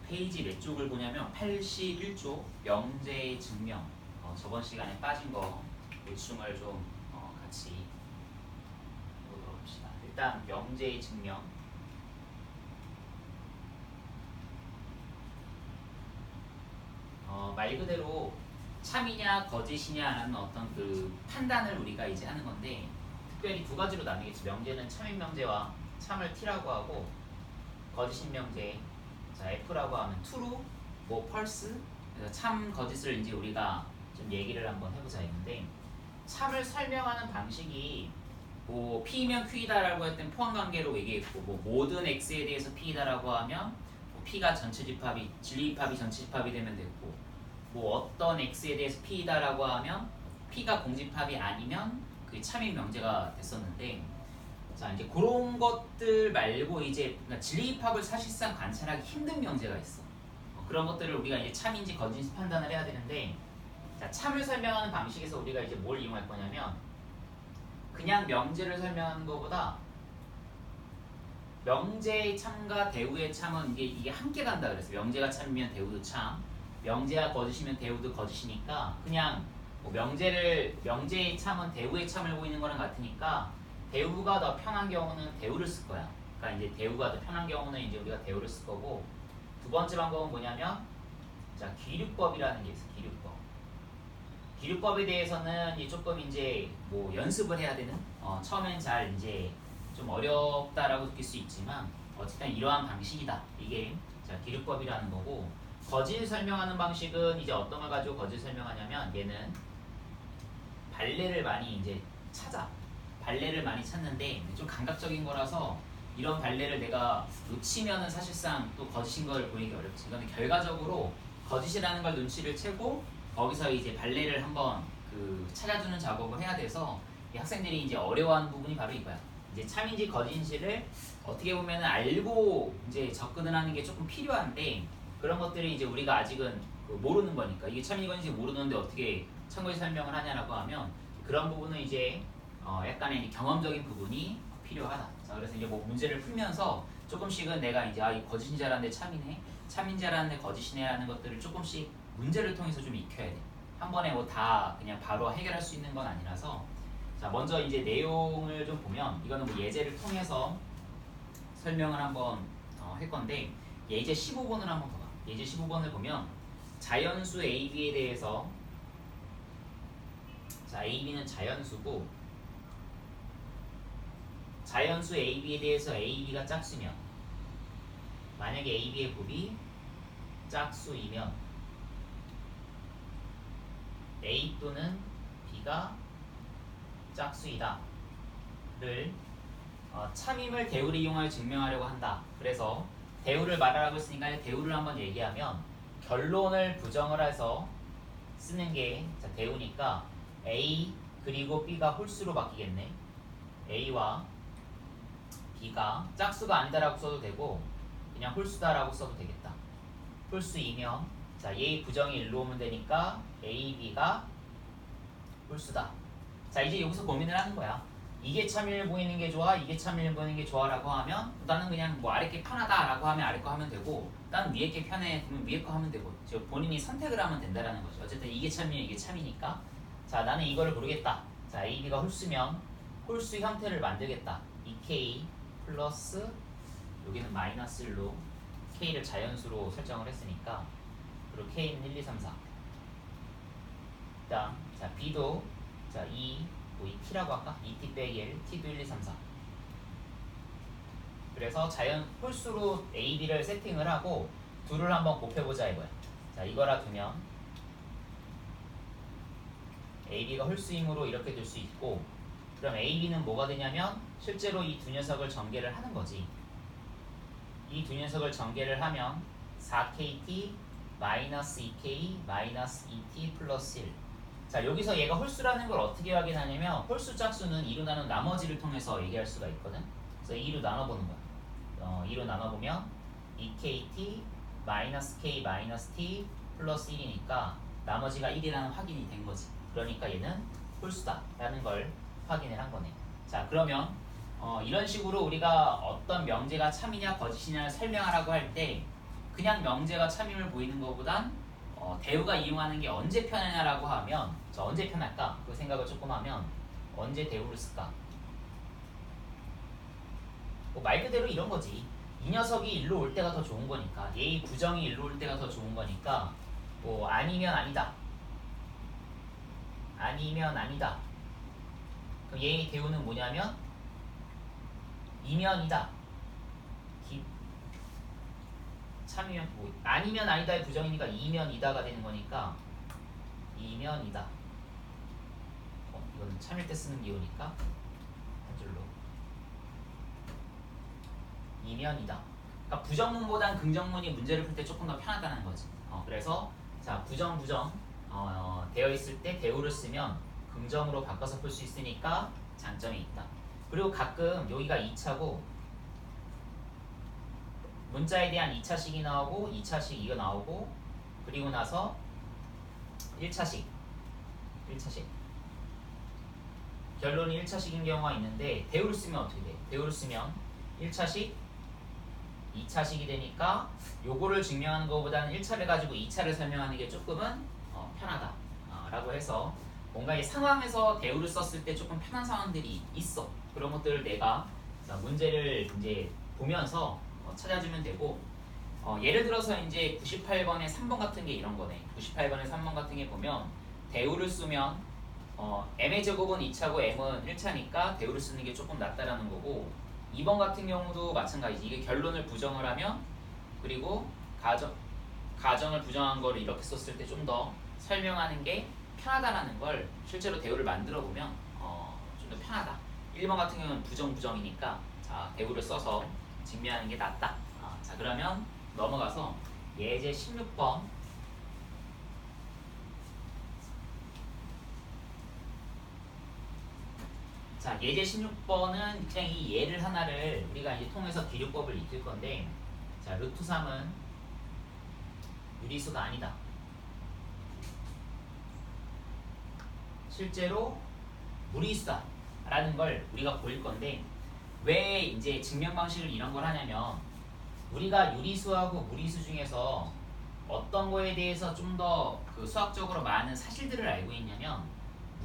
페이지 몇 쪽을 보냐면 81쪽 명제의 증명. 저번 시간에 빠진 거 보충을 좀 같이 보도록 합시다. 일단 명제의 증명. 말 그대로 참이냐 거짓이냐라는 어떤 그 판단을 우리가 이제 하는 건데, 특별히 두 가지로 나뉘겠죠. 명제는 참인 명제와 참을 t라고 하고, 거짓인 명제, 자 f라고 하면 true, 뭐 false. 그래서 참 거짓을 이제 우리가 좀 얘기를 한번 해보자 했는데, 참을 설명하는 방식이 뭐 p면 q이다라고 할 땐 포함관계로 얘기했고, 뭐 모든 x에 대해서 p이다라고 하면 뭐 p가 전체 집합이 진리 집합이 전체 집합이 되면 됐고, 뭐 어떤 x에 대해서 p이다라고 하면 p가 공집합이 아니면 그게 참인 명제가 됐었는데, 자 이제 그런 것들 말고 이제 그러니까 진리입합을 사실상 관찰하기 힘든 명제가 있어. 그런 것들을 우리가 이제 참인지 거짓인지 판단을 해야 되는데, 자 참을 설명하는 방식에서 우리가 이제 뭘 이용할 거냐면, 그냥 명제를 설명하는 것보다 명제의 참과 대우의 참은 이게 함께 간다 그랬어. 명제가 참이면 대우도 참, 명제가 거짓이면 대우도 거짓이니까, 그냥 뭐 명제의 참은 대우의 참을 보이는 거랑 같으니까 대우가 더 편한 경우는 대우를 쓸 거야. 그러니까 이제 대우가 더 편한 경우는 이제 우리가 대우를 쓸 거고, 두 번째 방법은 뭐냐면, 자 기류법이라는 게 있어. 기류법에 대해서는 이제 조금 이제 뭐 연습을 해야 되는, 처음엔 잘 이제 좀 어렵다라고 느낄 수 있지만 어쨌든 이러한 방식이다. 이게 자 기류법이라는 거고, 거짓 설명하는 방식은 이제 어떤 걸 가지고 거짓 설명하냐면, 얘는 발레를 많이 이제 발레를 많이 찾는데 좀 감각적인 거라서 이런 발레를 내가 놓치면은 사실상 또 거짓인 걸 보이기 어렵지. 그런데 결과적으로 거짓이라는 걸 눈치를 채고 거기서 이제 발레를 한번 그 찾아주는 작업을 해야 돼서, 이 학생들이 이제 어려워하는 부분이 바로 이거야. 이제 참인지 거짓인지를 어떻게 보면 알고 이제 접근을 하는 게 조금 필요한데, 그런 것들이 이제 우리가 아직은 모르는 거니까, 이게 참인지 거짓인지 모르는데 어떻게 참고해서 설명을 하냐라고 하면, 그런 부분은 이제 약간의 이제 경험적인 부분이 필요하다. 자, 그래서 이제 뭐 문제를 풀면서 조금씩은 내가 이제 이 거짓인 줄 알았는데 참이네, 참인 줄 알았는데 거짓이네라는 것들을 조금씩 문제를 통해서 좀 익혀야 돼. 한 번에 뭐 다 그냥 바로 해결할 수 있는 건 아니라서. 자 먼저 이제 내용을 좀 보면, 이거는 뭐 예제를 통해서 설명을 한번 할 건데, 예제 15번을 한번 봐봐. 예제 15번을 보면 자연수 AB에 대해서, 자 AB는 자연수고, 자연수 AB에 대해서 AB가 짝수면, 만약에 AB의 곱이 짝수이면 A 또는 B가 짝수이다 를 참임을 대우를 이용하여 증명하려고 한다. 그래서 대우를 말하라고 했으니까 대우를 한번 얘기하면, 결론을 부정을 해서 쓰는 게 자, 대우니까 A 그리고 B가 홀수로 바뀌겠네. A와 B가 짝수가 아니다라고 써도 되고 그냥 홀수다라고 써도 되겠다. 홀수이면 자 얘의 부정이 일로 오면 되니까 A, B가 홀수다. 자 이제 여기서 고민을 하는 거야. 이게 참일 보이는 게 좋아, 이게 참일 보이는 게 좋아라고 하면, 나는 그냥 뭐 아래 게 편하다라고 하면 아래 거 하면 되고, 나는 위에 게 편해 그러면 위에 거 하면 되고, 본인이 선택을 하면 된다라는 거죠. 어쨌든 이게 참이면 이게 참이니까, 자 나는 이거를 모르겠다. 자 A, B가 홀수면 홀수 형태를 만들겠다. 2K 플러스, 여기는 마이너스 1로 K를 자연수로 설정을 했으니까, 그리고 K는 1, 2, 3, 4. 다음 자 B도 자 2, 뭐 이 t라고 할까? 2t 빼기 1, t도 1, 2, 3, 4. 그래서 자연 홀수로 A, B를 세팅을 하고 둘을 한번 곱해보자 이거야. 자 이거라 두면 A, B가 홀수이므로 이렇게 될 수 있고, 그럼 A, B는 뭐가 되냐면 실제로 이 두 녀석을 전개를 하는 거지. 이 두 녀석을 전개를 하면 4KT 마이너스 2K 마이너스 2T 플러스 1. 자 여기서 얘가 홀수라는 걸 어떻게 확인하냐면, 홀수 짝수는 2로 나눈 나머지를 통해서 얘기할 수가 있거든. 그래서 2로 나눠보는 거야. 2로 나눠보면 2KT 마이너스 K 마이너스 T 플러스 1이니까 나머지가 1이라는 확인이 된 거지. 그러니까 얘는 홀수다 라는 걸 확인을 한 거네. 자 그러면 이런 식으로 우리가 어떤 명제가 참이냐 거짓이냐를 설명하라고 할 때, 그냥 명제가 참임을 보이는 것보단 대우가 이용하는 게 언제 편하냐라고 하면 저 언제 편할까? 그 생각을 조금 하면 언제 대우를 쓸까? 뭐 말 그대로 이런 거지. 이 녀석이 일로 올 때가 더 좋은 거니까 얘의 부정이 일로 올 때가 더 좋은 거니까 뭐 아니면 아니다. 아니면 아니다. 그럼 얘의 대우는 뭐냐면 이면이다. 참이면 뭐 아니면 아니다의 부정이니까 이면이다가 되는 거니까 이면이다. 이거는 참일 때 쓰는 기호니까 한 줄로 이면이다. 그러니까 부정문보단 긍정문이 문제를 풀 때 조금 더 편하다는 거지. 그래서 자 부정 되어 있을 때 대우를 쓰면 긍정으로 바꿔서 풀 수 있으니까 장점이 있다. 그리고 가끔 여기가 2차고 문자에 대한 2차식이 나오고 2차식 이거 나오고 그리고 나서 1차식 결론이 1차식인 경우가 있는데 대우를 쓰면 어떻게 돼? 대우를 쓰면 1차식 2차식이 되니까 요거를 증명하는 것보다는 1차를 가지고 2차를 설명하는 게 조금은 편하다 라고 해서 뭔가 이 상황에서 대우를 썼을 때 조금 편한 상황들이 있어. 그런 것들을 내가 문제를 이제 보면서 찾아주면 되고 예를 들어서 이제 98번에 3번 같은 게 이런 거네. 98번에 3번 같은 게 보면 대우를 쓰면 m의 제곱은 2차고 m은 1차니까 대우를 쓰는 게 조금 낫다라는 거고 2번 같은 경우도 마찬가지지. 이게 결론을 부정을 하면 그리고 가정을 부정한 거를 이렇게 썼을 때 좀 더 설명하는 게 편하다라는 걸 실제로 대우를 만들어 보면 좀 더 편하다. 1번 같은 경우는 부정이니까 자 대우를 써서 증명하는 게 낫다. 자 그러면 넘어가서 예제 16번 자 예제 16번은 그냥 이 예를 하나를 우리가 이제 통해서 기류법을 익힐 건데 자 루트 3은 유리수가 아니다. 실제로 무리수다 라는 걸 우리가 보일 건데 왜 이제 증명 방식을 이런 걸 하냐면 우리가 유리수하고 무리수 중에서 어떤 거에 대해서 좀 더 그 수학적으로 많은 사실들을 알고 있냐면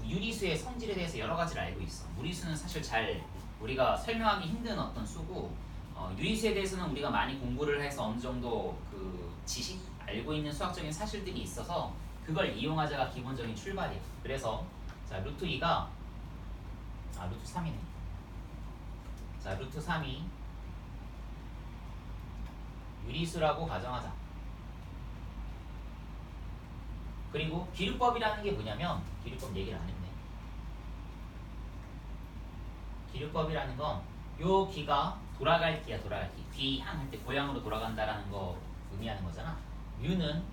유리수의 성질에 대해서 여러 가지를 알고 있어. 무리수는 사실 잘 우리가 설명하기 힘든 어떤 수고 유리수에 대해서는 우리가 많이 공부를 해서 어느 정도 그 지식 알고 있는 수학적인 사실들이 있어서 그걸 이용하자가 기본적인 출발이야. 그래서 자 루트 2가 루트 3이네. 자 루트 3이 유리수라고 가정하자. 그리고 기류법이라는 게 뭐냐면 기류법 얘기를 안 했네. 기류법이라는 건 요 기가 돌아갈 기야. 귀향 할 때 고향으로 돌아간다라는 거 의미하는 거잖아. 뮤는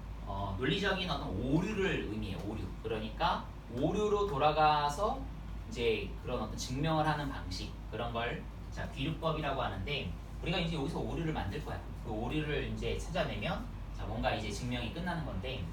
논리적인 어떤 오류를 의미해. 오류. 그러니까 오류로 돌아가서 이제 그런 어떤 증명을 하는 방식 그런 걸 자 귀류법이라고 하는데 우리가 이제 여기서 오류를 만들 거야. 그 오류를 이제 찾아내면 자 뭔가 이제 증명이 끝나는 건데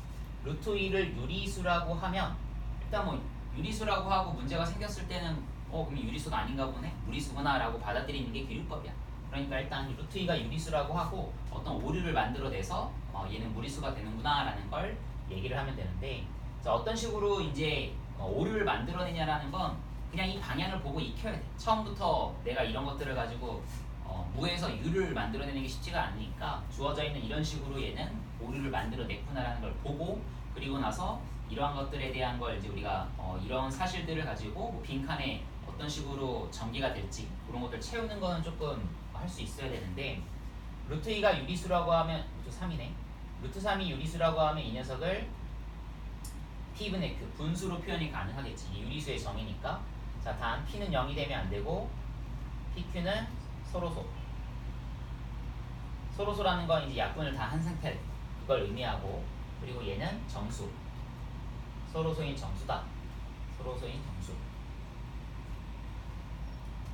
루트 2를 유리수라고 하면 일단 뭐 유리수라고 하고 문제가 생겼을 때는 그럼 유리수가 아닌가 보네 무리수구나 라고 받아들이는 게 귀류법이야. 그러니까 일단 루트 2가 유리수라고 하고 어떤 오류를 만들어내서 얘는 무리수가 되는구나 라는 걸 얘기를 하면 되는데 자 어떤 식으로 이제 오류를 만들어내냐라는 건 그냥 이 방향을 보고 익혀야 돼. 처음부터 내가 이런 것들을 가지고 무에서 유를 만들어내는 게 쉽지가 않으니까 주어져 있는 이런 식으로 얘는 오류를 만들어냈구나라는 걸 보고 그리고 나서 이러한 것들에 대한 걸 이제 우리가 이런 사실들을 가지고 뭐 빈칸에 어떤 식으로 전개가 될지 그런 것들 채우는 거는 조금 할 수 있어야 되는데 루트 2가 유리수라고 하면 루트 3이네. 루트 3이 유리수라고 하면 이 녀석을 P분의 Q 분수로 표현이 가능하겠지. 유리수의 정의니까. 자, 단 P는 0이 되면 안 되고 PQ는 서로소. 서로소라는 건 이제 약분을 다 한 상태 그걸 의미하고 그리고 얘는 정수. 서로소인 정수다. 서로소인 정수.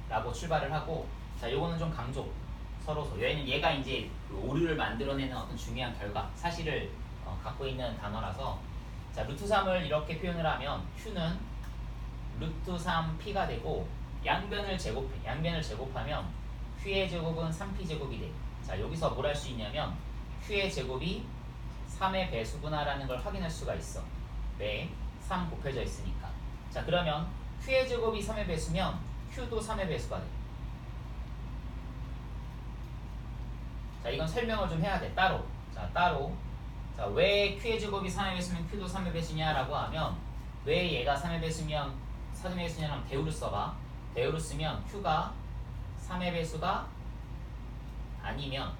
라고 출발을 하고 자, 요거는 좀 강조. 서로소. 얘가 이제 그 오류를 만들어내는 어떤 중요한 결과, 사실을 갖고 있는 단어라서 자, 루트 3을 이렇게 표현을 하면 Q는 루트 3P가 되고 양변을 제곱하면 Q의 제곱은 3P 제곱이 돼. 자, 여기서 뭘 할 수 있냐면 Q의 제곱이 3의 배수구나라는 걸 확인할 수가 있어. 왜? 3 곱해져 있으니까. 자, 그러면 Q의 제곱이 3의 배수면 Q도 3의 배수가 돼. 자, 이건 설명을 좀 해야 돼. 따로. 자, 따로. 자, 왜 Q의 제곱이 3의 배수면 Q도 3의 배수냐라고 하면 왜 얘가 3의 배수면 4의 배수냐면 대우를 써봐. 대우를 쓰면 Q가 3의 배수가 아니면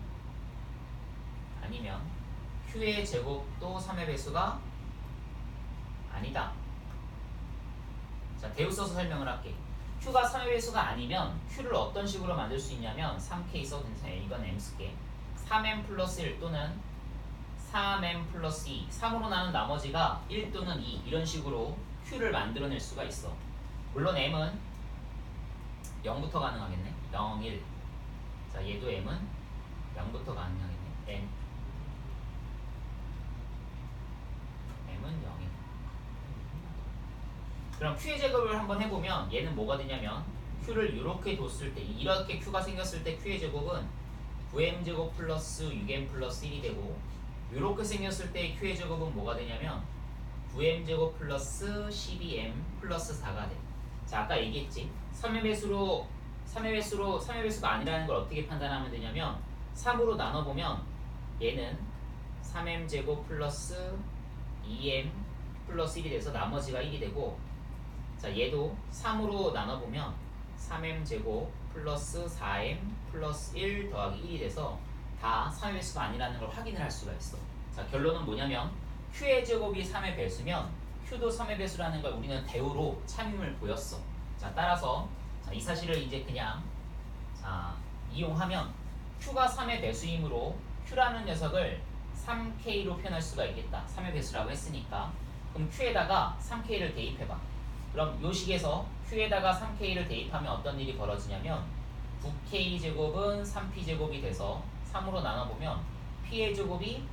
Q의 제곱도 3의 배수가 아니다. 자, 대우 써서 설명을 할게. Q가 3의 배수가 아니면 Q를 어떤 식으로 만들 수 있냐면 3K 써도 괜찮아요. 이건 M 쓸게. 3M 플러스 1 또는 3M 플러스 2 3으로 나눈 나머지가 1 또는 2 이런 식으로 Q를 만들어낼 수가 있어. 물론 M은 0부터 가능하겠네. 0, 1. 자, 얘도 M은 0부터 가능하겠네. M은 0이야. 그럼 Q의 제곱을 한번 해보면 얘는 뭐가 되냐면 Q를 이렇게 뒀을 때 이렇게 Q가 생겼을 때 Q의 제곱은 9M 제곱 플러스 6M 플러스 1이 되고 이렇게 생겼을 때 Q의 제곱은 뭐가 되냐면 9M 제곱 플러스 12M 플러스 4가 돼. 자, 아까 얘기했지. 3의 배수가 아니라는 걸 어떻게 판단하면 되냐면 3으로 나눠보면 얘는 3M 제곱 플러스 2M 플러스 1이 돼서 나머지가 1이 되고 자, 얘도 3으로 나눠보면 3M 제곱 플러스 4M 플러스 1 더하기 1이 돼서 다 3의 배수가 아니라는 걸 확인을 할 수가 있어. 자, 결론은 뭐냐면 Q의 제곱이 3의 배수면 Q도 3의 배수라는 걸 우리는 대우로 참임을 보였어. 자, 따라서 자, 이 사실을 이제 그냥 자, 이용하면 Q가 3의 배수이므로 Q라는 녀석을 3K로 표현할 수가 있겠다. 3의 배수라고 했으니까. 그럼 Q에다가 3K를 대입해봐. 그럼 요 식에서 Q에다가 3K를 대입하면 어떤 일이 벌어지냐면 9K 제곱은 3P 제곱이 돼서 3으로 나눠보면 P의 제곱이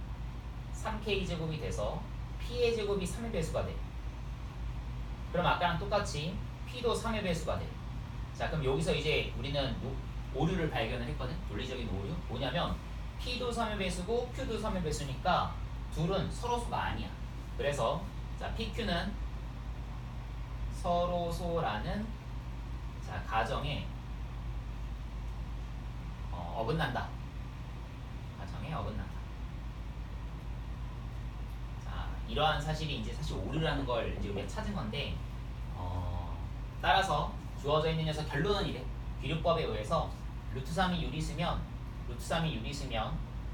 3K 제곱이 돼서 P의 제곱이 3의 배수가 돼. 그럼 아까랑 똑같이 P도 3의 배수가 돼. 자, 그럼 여기서 이제 우리는 오류를 발견을 했거든. 논리적인 오류. 뭐냐면 P도 3의 배수고 Q도 3의 배수니까 둘은 서로소가 아니야. 그래서 자, PQ는 서로소라는 자, 가정에 어긋난다. 가정에 어긋난다. 자, 이러한 사실이 이제 사실 오류라는 걸 이제 우리가 찾은 건데 따라서 주어져 있는 녀석 결론은 이래. 비례법에 의해서 루트 3이 유리수면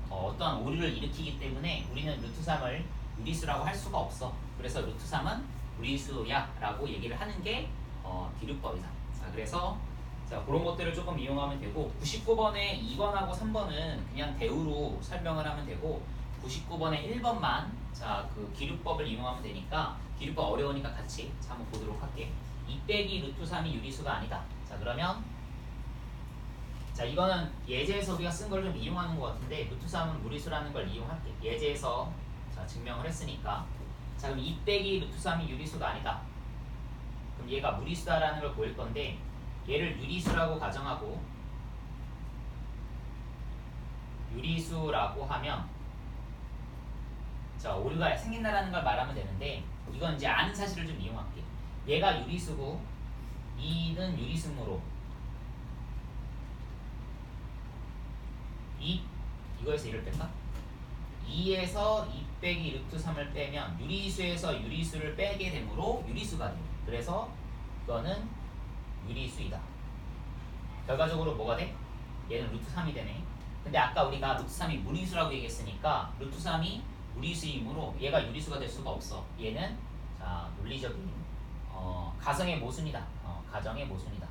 어떠한 오류를 일으키기 때문에 우리는 루트 3을 유리수라고 할 수가 없어. 그래서 루트 3은 무리수야 라고 얘기를 하는 게 비례법이다. 자, 그래서 자, 그런 것들을 조금 이용하면 되고 99번에 2번하고 3번은 그냥 대우로 설명을 하면 되고 99번에 1번만 자, 그 기류법을 이용하면 되니까 기류법 어려우니까 같이 자, 한번 보도록 할게. 2 빼기 루트 3이 유리수가 아니다. 자, 그러면 자, 이거는 예제에서 우리가 쓴 걸 좀 이용하는 것 같은데 루트 3은 무리수라는 걸 이용할게. 예제에서 자, 증명을 했으니까 자, 그럼 2 빼기 루트 3이 유리수가 아니다. 그럼 얘가 무리수다라는 걸 보일 건데 얘를 유리수라고 가정하고 유리수라고 하면 자, 오류가 생긴다라는 걸 말하면 되는데 이건 이제 아는 사실을 좀 이용할게. 얘가 유리수고 2는 유리수므로 이거에서 1을 뺄까? 2에서 2 빼기 루트 3을 빼면 유리수에서 유리수를 빼게 되므로 유리수가 돼. 그래서 이거는 유리수이다. 결과적으로 뭐가 돼? 얘는 루트 3이 되네. 근데 아까 우리가 루트 3이 무리수라고 얘기했으니까 루트 3이 무리수이므로 얘가 유리수가 될 수가 없어. 얘는 자, 논리적인 가정의 모순이다. 가정의 모순이다.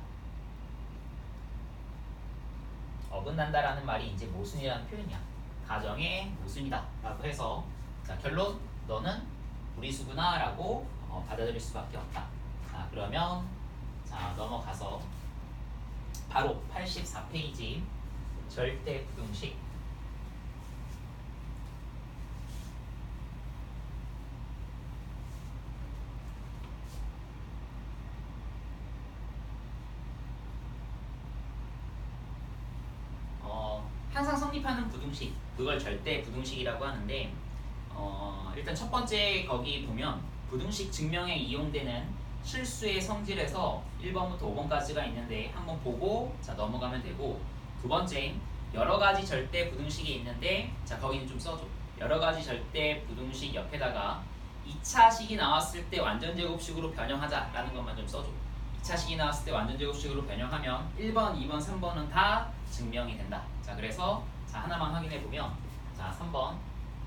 어긋난다라는 말이 이제 모순이라는 표현이야. 가정의 모순이다 라고 해서 자, 결론 너는 무리수구나 라고 받아들일 수밖에 없다. 자, 그러면 자, 넘어가서 바로 84페이지 절대부등식 항상 성립하는 부등식, 그걸 절대 부등식이라고 하는데 일단 첫 번째 거기 보면 부등식 증명에 이용되는 실수의 성질에서 1번부터 5번까지가 있는데 한번 보고 자 넘어가면 되고, 두 번째 여러 가지 절대 부등식이 있는데 자 거기는 좀 써줘. 여러 가지 절대 부등식 옆에다가 2차식이 나왔을 때 완전제곱식으로 변형하자라는 것만 좀 써줘. 2차식이 나왔을 때 완전제곱식으로 변형하면 1번, 2번, 3번은 다 증명이 된다. 자 그래서 자 하나만 확인해 보면 자 3번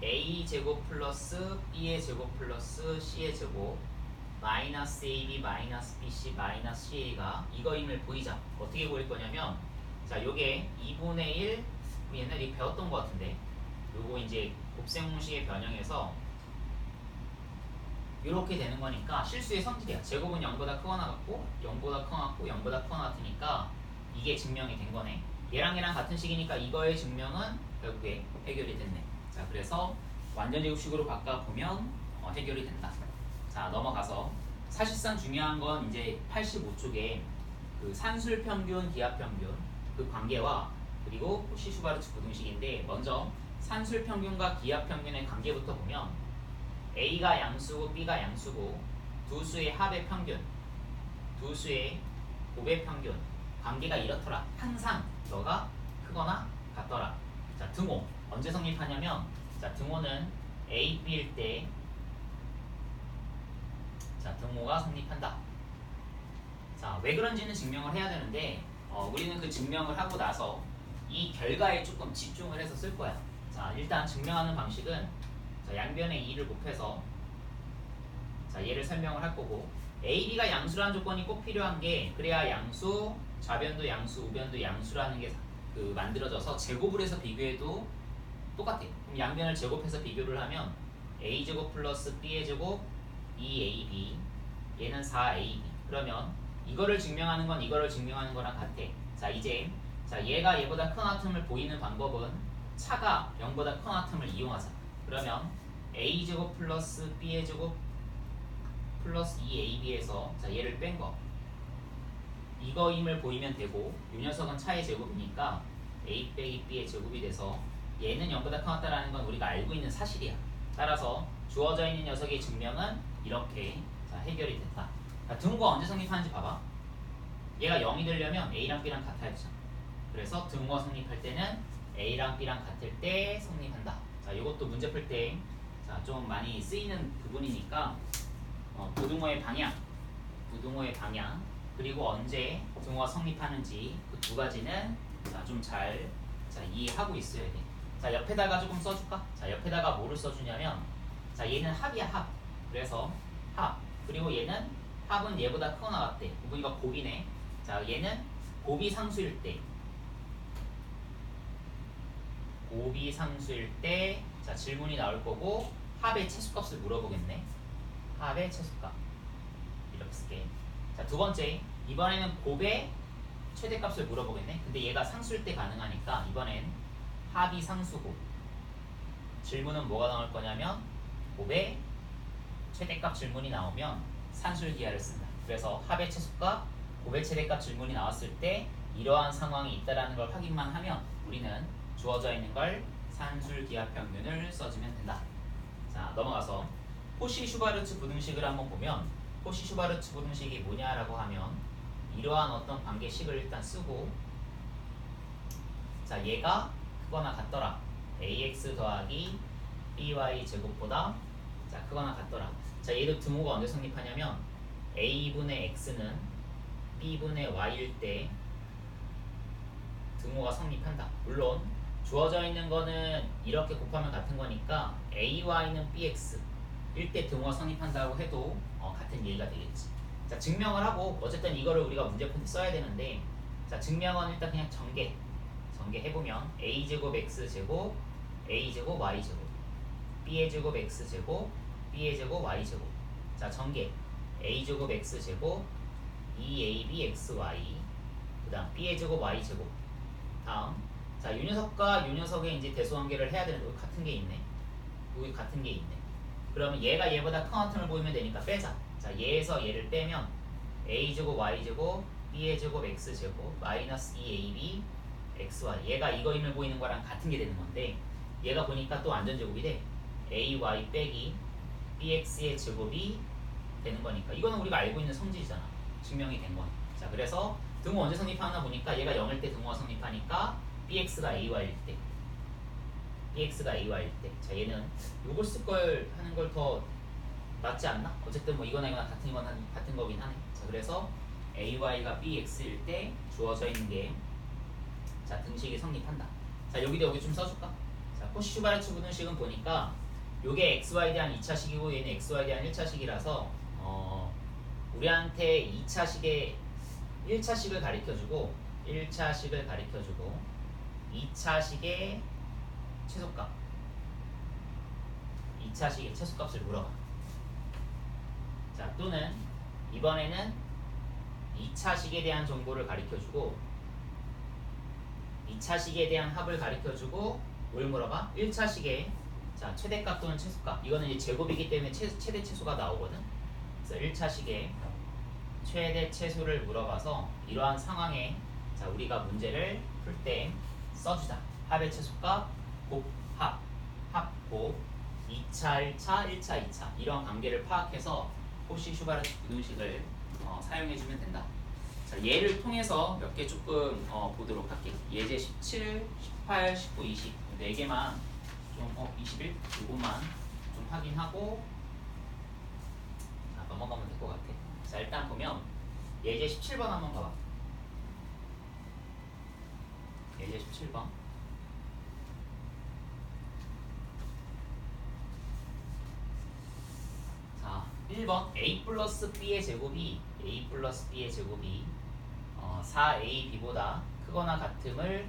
a제곱 플러스 b의 제곱 플러스 c의 제곱 마이너스 ab 마이너스 bc 마이너스 ca가 이거임을 보이자. 어떻게 보일 거냐면 자 요게 2분의 1 옛날에 배웠던 것 같은데 요거 이제 곱셈공식의 변형에서 이렇게 되는 거니까 실수의 성질이야. 제곱은 0보다 크거나 같고 0보다 크거나 같고 0보다 크거나 같으니까 이게 증명이 된 거네. 얘랑 얘랑 같은 식이니까 이거의 증명은 결국에 해결이 됐네. 자 그래서 완전제곱식으로 바꿔보면 해결이 된다. 자 넘어가서 사실상 중요한 건 이제 85쪽에 그 산술평균, 기하평균 그 관계와 그리고 코시-슈바르츠 부등식인데 먼저 산술평균과 기하평균의 관계부터 보면 A가 양수고 B가 양수고 두 수의 합의 평균, 두 수의 곱의 평균 관계가 이렇더라. 항상 너가 크거나 같더라. 자 등호 언제 성립하냐면 자 등호는 A, B일 때 자 등호가 성립한다. 자 왜 그런지는 증명을 해야 되는데 우리는 그 증명을 하고 나서 이 결과에 조금 집중을 해서 쓸 거야. 자 일단 증명하는 방식은 자, 양변에 2를 곱해서 자 얘를 설명을 할 거고, AB가 양수라는 조건이 꼭 필요한 게 그래야 양수, 좌변도 양수, 우변도 양수라는 게 그 만들어져서 제곱을 해서 비교해도 똑같아. 그럼 양변을 제곱해서 비교를 하면 A제곱 플러스 B의 제곱 2AB 얘는 4AB. 그러면 이거를 증명하는 건 이거를 증명하는 거랑 같아. 자 이제 자 얘가 얘보다 크거나 같음을 보이는 방법은 차가 0보다 크거나 같음을 이용하자. 그러면 A제곱 플러스 B의 제곱 플러스 2AB에서 자 얘를 뺀 거 이거임을 보이면 되고, 이 녀석은 차의 제곱이니까 A 빼기 B의 제곱이 돼서 얘는 0보다 크다라는 건 우리가 알고 있는 사실이야. 따라서 주어져 있는 녀석의 증명은 이렇게 자 해결이 됐다. 자, 등호가 언제 성립하는지 봐봐. 얘가 0이 되려면 A랑 B랑 같아야 되잖아. 그래서 등호가 성립할 때는 A랑 B랑 같을 때 성립한다. 자, 이것도 문제 풀 때 좀 많이 쓰이는 부분이니까 부등호의 방향, 그리고 언제 등호가 성립하는지 그 두 가지는 좀 잘 이해하고 있어야 돼. 자, 옆에다가 조금 써줄까? 자, 옆에다가 뭐를 써주냐면 자, 얘는 합이야, 합. 그래서 합. 그리고 얘는 합은 얘보다 크거나 같대. 그러니까 곱이네. 자, 얘는 곱이 상수일 때. 곱이 상수일 때 자, 질문이 나올 거고 합의 최소값을 물어보겠네. 합의 최소값. 이렇게 쓸게. 자, 두 번째. 이번에는 곱의 최대값을 물어보겠네. 근데 얘가 상수일 때 가능하니까 이번엔 합이 상수고 질문은 뭐가 나올 거냐면 곱의 최대값 질문이 나오면 산술기하를 쓴다. 그래서 합의 최소값, 곱의 최대값 질문이 나왔을 때 이러한 상황이 있다라는 걸 확인만 하면 우리는 주어져 있는 걸 산술기하평균을 써주면 된다. 자, 넘어가서 코시-슈바르츠 부등식을 한번 보면 코시-슈바르츠 부등식이 뭐냐라고 하면 이러한 어떤 관계식을 일단 쓰고 자 얘가 크거나 같더라. ax 더하기 by 제곱보다 자 크거나 같더라. 자 얘도 등호가 언제 성립하냐면 a분의 x는 b분의 y일 때 등호가 성립한다. 물론 주어져 있는 거는 이렇게 곱하면 같은 거니까 ay는 bx 일 때 등호가 성립한다고 해도 같은 얘기가 되겠지. 자 증명을 하고 어쨌든 이거를 우리가 문제풀이 써야 되는데 자 증명은 일단 그냥 전개해보면 a제곱 x제곱 a제곱 y제곱 b의 제곱 x제곱 b의 제곱 y제곱 자 전개 a제곱 x제곱 2ab xy 그 다음 b의 제곱 y제곱 다음 자 이 녀석과 이 녀석의 이제 대소관계를 해야 되는데 여기 같은 게 있네. 여기 같은 게 있네. 그러면 얘가 얘보다 큰 같음을 보이면 되니까 빼자. 자 얘에서 얘를 빼면 a제곱 y제곱 b의 제곱 x제곱 마이너스 2ab xy 얘가 이거 힘을 보이는 거랑 같은 게 되는 건데 얘가 보니까 또 완전제곱이 돼. ay 빼기 bx의 제곱이 되는 거니까 이거는 우리가 알고 있는 성질이잖아. 증명이 된 거니까. 자 그래서 등호 언제 성립하나 보니까 얘가 0일 때 등호가 성립하니까 bx가 ay일 때 bx가 ay일 때 자 얘는 요걸 쓸 걸 하는 걸 더 낫지 않나? 어쨌든 뭐 이거나 이거나 같은 거긴 하네. 자 그래서 ay가 bx일 때 주어져 있는 게 자 등식이 성립한다. 자 여기다 여기 좀 써줄까? 자 코시-슈바르츠 부등식은 보니까 요게 xy에 대한 2차식이고 얘는 xy에 대한 1차식이라서 우리한테 2차식의 1차식을 가리켜주고 2차식의 최소값 2차식의 최소값을 물어봐. 자 또는 이번에는 2차식에 대한 정보를 가리켜주고 2차식에 대한 합을 가리켜주고 뭘 물어봐? 1차식의 자 최대값 또는 최소값 이거는 이제 제곱이기 때문에 최대 최소가 나오거든. 그래서 1차식의 최대 최소를 물어봐서 이러한 상황에 자 우리가 문제를 풀 때 써주자. 합의 최소값 곱합 합곱 2차 1차 1차 2차 이런 관계를 파악해서 코시-슈바르츠 부등식을 사용해주면 된다. 자, 얘를 통해서 몇 개 조금 보도록 할게. 예제 17, 18, 19, 20 4개만 좀 21 이것만 좀 확인하고 자, 넘어가면 될 것 같아. 자 일단 보면 예제 17번 한번 봐봐. 예제 17번 자 1번 a 플러스 b의 제곱이 4ab보다 크거나 같음을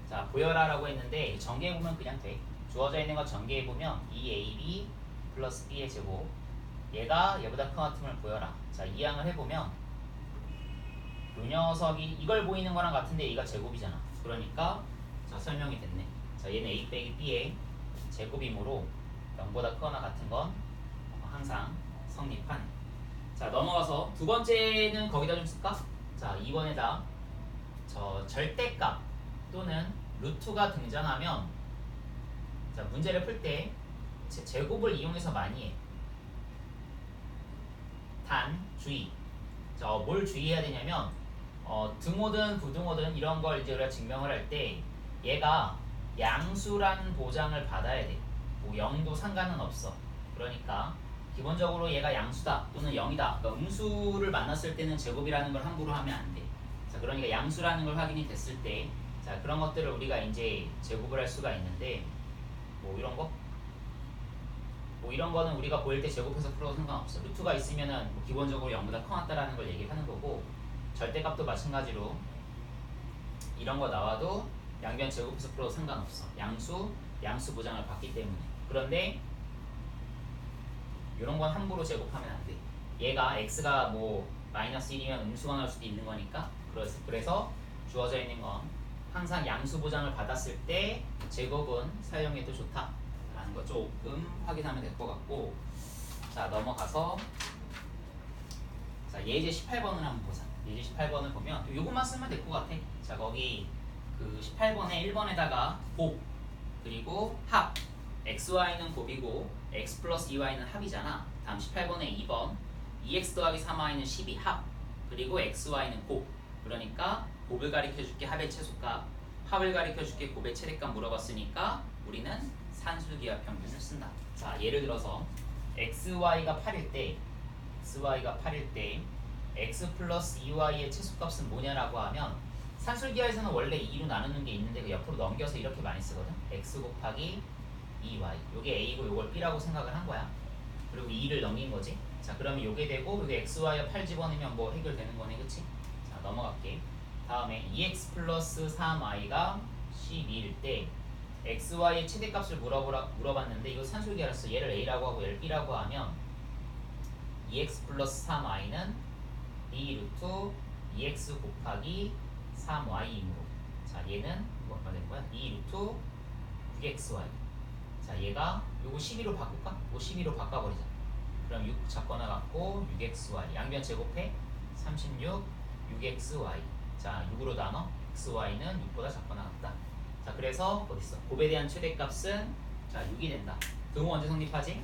자 보여라라고 했는데 전개해보면 그냥 돼. 주어져 있는 거 전개해보면 2ab 플러스 b의 제곱 얘가 얘보다 크거나 같음을 보여라. 자 이항을 해보면 요 녀석이 이걸 보이는 거랑 같은데 얘가 제곱이잖아. 그러니까 자 설명이 됐네. 자 얘는 a 빼기 b의 제곱이므로 0보다 크거나 같은 건 항상 성립하네. 자 넘어가서 두 번째는 거기다 좀 쓸까? 자 2번에다 저 절대값 또는 루트가 등장하면 자 문제를 풀 때 제곱을 이용해서 많이 해. 단 주의. 자 뭘 주의해야 되냐면 등호든 부등호든 이런 걸 이제 우리가 증명을 할 때 얘가 양수라는 보장을 받아야 돼. 뭐 0도 상관은 없어. 그러니까 기본적으로 얘가 양수다 또는 0이다. 그러니까 음수를 만났을 때는 제곱이라는 걸 함부로 하면 안 돼. 자 그러니까 양수라는 걸 확인이 됐을 때 자 그런 것들을 우리가 이제 제곱을 할 수가 있는데 뭐 이런 거? 뭐 이런 거는 우리가 보일 때 제곱해서 풀어도 상관없어. 루트가 있으면은 뭐 기본적으로 0보다 커놨다라는 걸 얘기하는 거고 절대값도 마찬가지로 이런 거 나와도 양변 제곱해서 풀어도 상관없어. 양수 보장을 받기 때문에. 그런데 이런 건 함부로 제곱하면 안 돼. 얘가 x가 뭐 마이너스 1이면 음수가 나올 수도 있는 거니까 그래서 주어져 있는 건 항상 양수 보장을 받았을 때 제곱은 사용해도 좋다라는 거 조금 확인하면 될 것 같고 자 넘어가서 자 예제 18번을 한번 보자. 예제 18번을 보면 이것만 쓰면 될 것 같아. 자 거기 그 18번에 1번에다가 곱 그리고 합 xy는 곱이고 x 플러스 2y는 합이잖아. 다음 18번에 2번 2x 더하기 3y는 12 합 그리고 xy는 곱. 그러니까 곱을 가리켜줄게 합의 최소값 합을 가리켜줄게 곱의 최대값 물어봤으니까 우리는 산술기하 평균을 쓴다. 자 예를 들어서 xy가 8일 때 x 플러스 2y의 최소값은 뭐냐라고 하면 산술기하에서는 원래 2로 나누는 게 있는데 그 옆으로 넘겨서 이렇게 많이 쓰거든. x 곱하기 2y 요게 a고 요걸 b라고 생각을 한 거야. 그리고 2를 넘긴 거지. 자 그러면 요게 되고 요게 xy와 8 집어넣으면 뭐 해결되는 거네. 그치? 자 넘어갈게. 다음에 2x 플러스 3y가 12일 때 xy의 최대값을 물어봤는데 이거 산술기하였어. 얘를 a라고 하고 얘를 b라고 하면 2x 플러스 3y는 2 루트 2x 곱하기 3y이므로 자 얘는 뭐가 되는 거야? 2 루트 6xy. 자 얘가 요거 12로 바꿀까? 요거 12로 바꿔버리자. 그럼 6 잡거나갖고 6xy 양변 제곱해 36 6xy. 자 6으로 나눠 xy는 6보다 작거나 같다. 자, 그래서 어딨어? 곱에 대한 최대값은 자 6이 된다. 등호 언제 성립하지?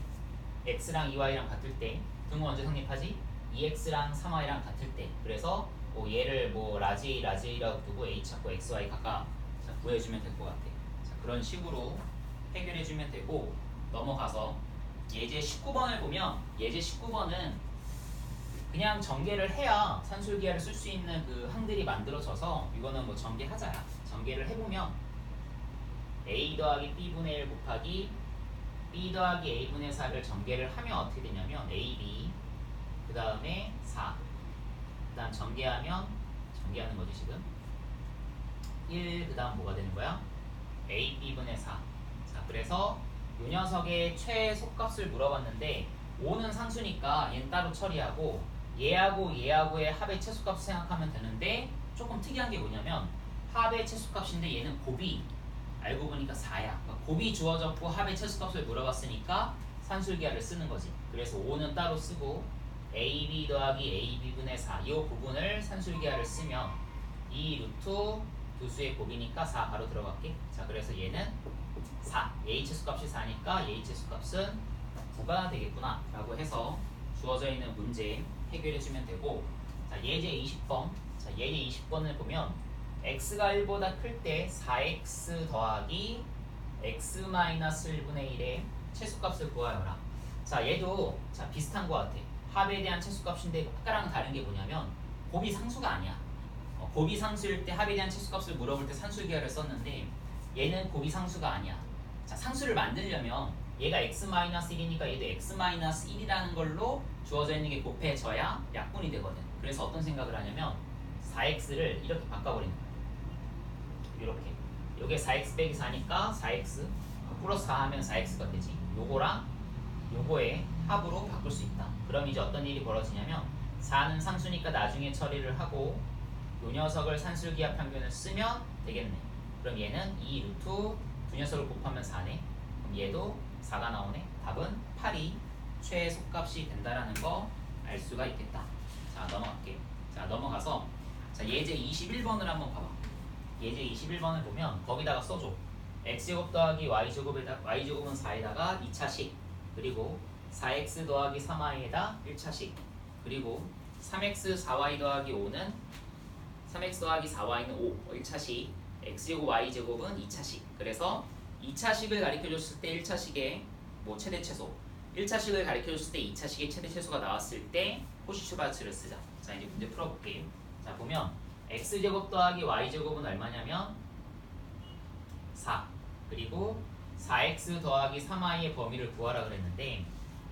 x랑 2y랑 같을 때. 등호 언제 성립하지? 2x랑 3y랑 같을 때. 그래서 뭐 얘를 뭐 라지 A, 라지 A라고 두고 a 찾고 xy 각각 자, 구해주면 될 것 같아. 자, 그런 식으로 해결해주면 되고 넘어가서 예제 19번을 보면 예제 19번은 그냥 전개를 해야 산술기하를 쓸 수 있는 그 항들이 만들어져서 이거는 뭐 전개하자야. 전개를 해보면 a 더하기 b분의 1 곱하기 b 더하기 a분의 4를 전개를 하면 어떻게 되냐면 ab 그 다음에 4 그 다음 전개하면 전개하는 거지 지금 1 그 다음 뭐가 되는 거야? ab분의 4 자 그래서 이 녀석의 최소값을 물어봤는데 5는 상수니까 얘는 따로 처리하고 얘하고의 합의 최소값 생각하면 되는데 조금 특이한 게 뭐냐면 합의 최소값인데 얘는 곱이 알고 보니까 4야. 그러니까 곱이 주어졌고 합의 최소값을 물어봤으니까 산술기하를 쓰는 거지. 그래서 5는 따로 쓰고 AB 더하기 AB분의 4 이 부분을 산술기하를 쓰면 이 루트 두 수의 곱이니까 4 바로 들어갈게. 자 그래서 얘는 4 A 최소값이 4니까 A 최소값은 9가 되겠구나 라고 해서 주어져 있는 문제 해결해주면 되고 자 예제 20번 자 예제 20번을 보면 x가 1보다 클 때 4x 더하기 x-1분의 1의 최소값을 구하여라. 자 얘도 자 비슷한 것 같아. 합에 대한 최소값인데 아까랑 다른 게 뭐냐면 곱이 상수가 아니야. 곱이 상수일 때 합에 대한 최소값을 물어볼 때 산술기하를 썼는데 얘는 곱이 상수가 아니야. 자 상수를 만들려면 얘가 x-1이니까 얘도 x-1이라는 걸로 주어져 있는 게 곱해져야 약분이 되거든. 그래서 어떤 생각을 하냐면 4x를 이렇게 바꿔버리는 거야. 이렇게 요게 4x 빼기 4니까 4x 플러스 4 하면 4x가 되지. 요거랑 요거의 합으로 바꿀 수 있다. 그럼 이제 어떤 일이 벌어지냐면 4는 상수니까 나중에 처리를 하고 요 녀석을 산술기하 평균을 쓰면 되겠네. 그럼 얘는 이 루트 두 녀석을 곱하면 4네. 그럼 얘도 4가 나오네. 답은 8이 최소값이 된다라는 거 알 수가 있겠다. 자 넘어갈게. 자 넘어가서 자 예제 21번을 한번 봐봐. 예제 21번을 보면 거기다가 써줘. x제곱 더하기 y제곱에다 y제곱은 4에다가 2차식 그리고 4x 더하기 3y에다 1차식 그리고 3x 4y 더하기 5는 3x 더하기 4y는 5 1차식 x제곱 y제곱은 2차식 그래서 2차식을 가리켜줬을 때 1차식의 뭐 최대 최소 1차식을 가리켜줬을 때 2차식의 최대 최소가 나왔을 때 코시-슈바르츠를 쓰자. 자 이제 문제 풀어볼게요. 자 보면 x제곱 더하기 y제곱은 얼마냐면 4 그리고 4x 더하기 3y의 범위를 구하라 그랬는데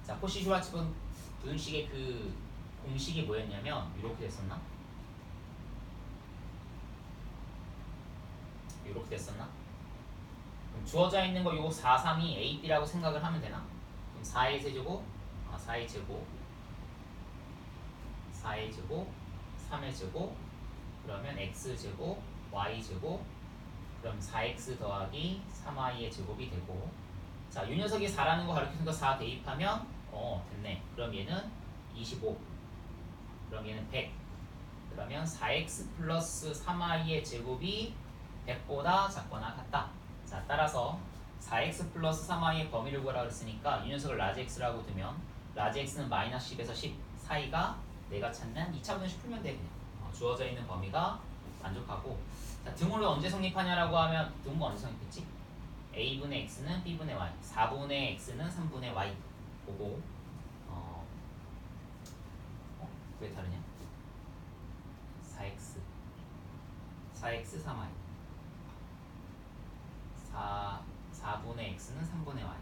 자 코시-슈바르츠 분식의 그 공식이 뭐였냐면 이렇게 됐었나? 이렇게 됐었나? 그럼 주어져 있는 거 요 4, 3이 a, b라고 생각을 하면 되나? 그럼 4의 세제곱 4의 제곱 4의 제곱 3의 제곱 그러면 x제곱 y제곱 그럼 4x 더하기 3y의 제곱이 되고 자, 이 녀석이 4라는 거 가르쳐서 4 대입하면 됐네. 그럼 얘는 25 그럼 얘는 100 그러면 4x 플러스 3y의 제곱이 100보다 작거나 같다. 자, 따라서 4x 플러스 3y의 범위를 구하라 그랬으니까 이 녀석을 라지 x라고 두면 라지 x는 마이너스 10에서 10 사이가 내가 찾는 2차 분식 풀면 돼 그냥. 주어져 있는 범위가 만족하고 자, 등호를 언제 성립하냐라고 하면 등호가 언제 성립했지? a분의 x는 b분의 y 4분의 x는 3분의 y 보고 왜 다르냐? 4x 3y 4분의 x는 3분의 y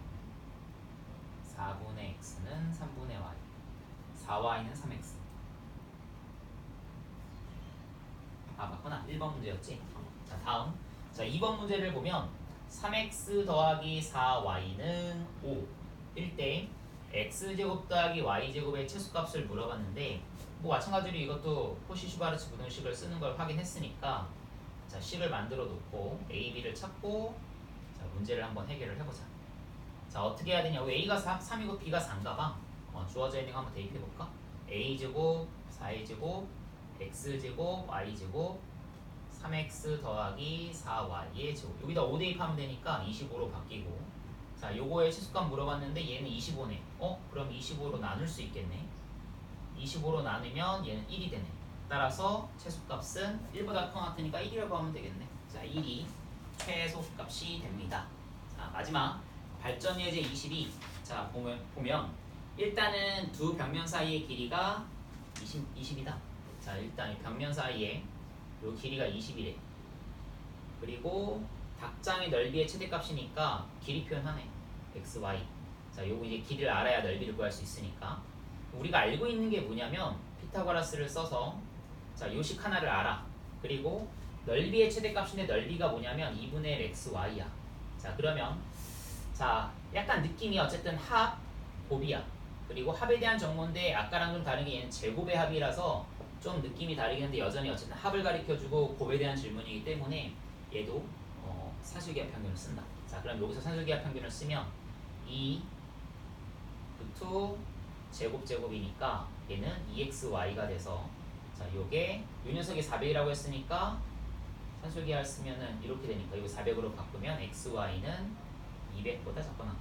4분의 x는 3분의 y 4y는 3x 맞구나. 1번 문제였지. 자 다음 자 2번 문제를 보면 3x 더하기 4y는 5일 때 x제곱 더하기 y제곱의 최소값을 물어봤는데 뭐 마찬가지로 이것도 코시-슈바르츠 부등식을 쓰는 걸 확인했으니까 자 식을 만들어 놓고 a, b를 찾고 자 문제를 한번 해결을 해보자. 자 어떻게 해야 되냐고 a가 3이고 b가 4인가 봐. 주어져 있는 거 한번 대입해 볼까? a제곱 4a제곱 x제곱 y제곱 3x 더하기 4y의 제곱. 여기다 5 대입하면 되니까 25로 바뀌고. 자, 요거의 최소값 물어봤는데 얘는 25네. 그럼 25로 나눌 수 있겠네. 25로 나누면 얘는 1이 되네. 따라서 최소값은 1보다 더 같으니까 1이라고 하면 되겠네. 자, 1이 최소값이 됩니다. 자, 마지막 발전 예제 22. 자, 보면 일단은 두 벽면 사이의 길이가 20이다. 자, 일단 이 벽면 사이에 요 길이가 20이래. 그리고 닭장의 넓이의 최대값이니까 길이 표현하네. x, y. 자, 요거 이제 길이를 알아야 넓이를 구할 수 있으니까. 우리가 알고 있는 게 뭐냐면 피타고라스를 써서 자, 요식 하나를 알아. 그리고 넓이의 최대값인데 넓이가 뭐냐면 2분의 1 x, y야. 자, 그러면 자, 약간 느낌이 어쨌든 합, 곱이야. 그리고 합에 대한 정보인데 아까랑 좀 다른 게 얘는 제곱의 합이라서 좀 느낌이 다르긴 한데 여전히 어쨌든 합을 가리켜주고 곱에 대한 질문이기 때문에 얘도 산술기하 평균을 쓴다. 자, 그럼 여기서 산술기하 평균을 쓰면 2 루트 제곱이니까 얘는 2xy가 돼서 자, 요게 요 녀석이 400이라고 했으니까 산술기하를 쓰면은 이렇게 되니까 이거 400으로 바꾸면 xy는 200보다 작거나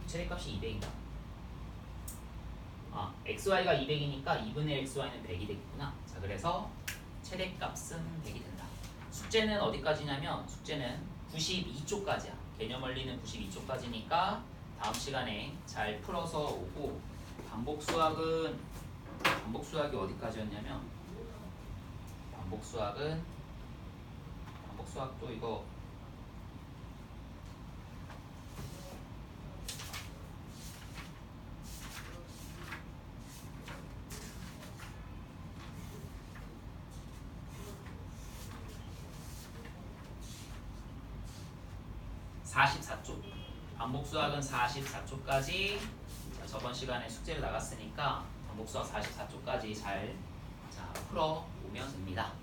최대값이 200이다. xy가 200이니까 2분의 xy는 100이 되겠구나. 자, 그래서 최대값은 100이 된다. 숙제는 어디까지냐면 숙제는 92쪽까지야. 개념 원리는 92쪽까지니까 다음 시간에 잘 풀어서 오고 반복 수학이 어디까지였냐면 반복 수학도 이거 44쪽. 반복 수학은 44쪽까지. 자, 저번 시간에 숙제를 나갔으니까 반복 수학 44쪽까지 잘 풀어 오면 됩니다.